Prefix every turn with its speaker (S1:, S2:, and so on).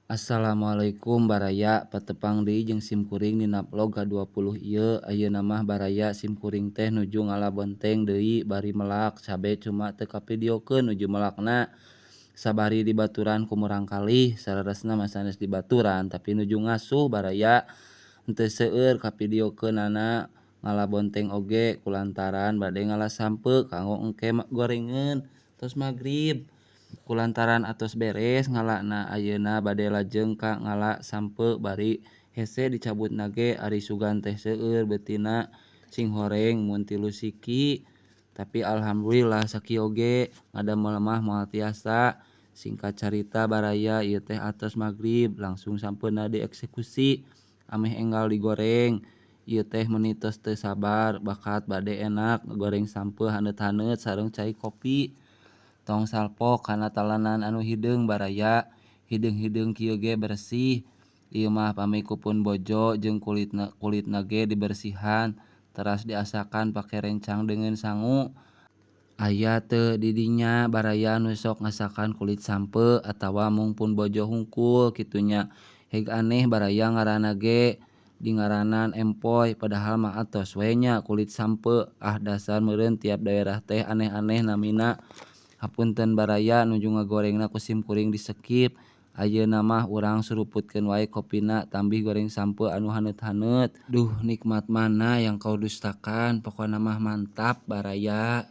S1: Assalamualaikum Baraya patepang deui jeung simkuring dina vlog ka-20 ieu. Ayeuna mah Baraya simkuring teh nuju ngalabonteng deui bari melak cabe cuma teu kapidiokeun nuju melakna. Sabari dibaturan ku murang kalih sareresna mah sanes dibaturan tapi nuju ngasuh Baraya henteu seueur kapidiokeunana ngalabonteng oge kulantaran bade ngalasampeuk kanggo engke gorengeun tos magrib. Kulantaran atos beres ngalana ayeuna bade lajeng ka ngala sampeuk bari hese dicabutna ge ari sugan teh seueur beutina sing horeng mun 3 siki. Tapi alhamdulillah sakieu oge ngadamel mah moal tiasa. Singkat carita Baraya ieu teh atos magrib langsung sampeuna dieksekusi ameh enggal digoreng. Ieu teh meuni tos teu sabar bakat bade enak ngagoreng sampeuh haneut-haneut sareng cai kopi. Tong salpok kana talenan anu hideung Baraya. Hideung-hideung kieu ge bersih. Ieu mah pamikupun bojo jeung kulitna ge dibersihan teras diasakan pake rencang deungeun sangu. Aya teu di dinya Baraya nu sok ngasakan kulit sampeu atawa mung pun bojo hungkul kitu nya. Heg aneh Baraya ngaranna ge dingaranan empoy padahal mah atos we nya kulit sampeu. Ah dasar meureun tiap daerah teh aneh-aneh namina. Hapunten Baraya nuju ngagorengna ku simkuring di skip. Ayeuna mah urang suruputkeun wae kopina tambih goreng sampeu anu haneut-haneut. Duh nikmat mana yang kau dustakan pokona mah mantap Baraya.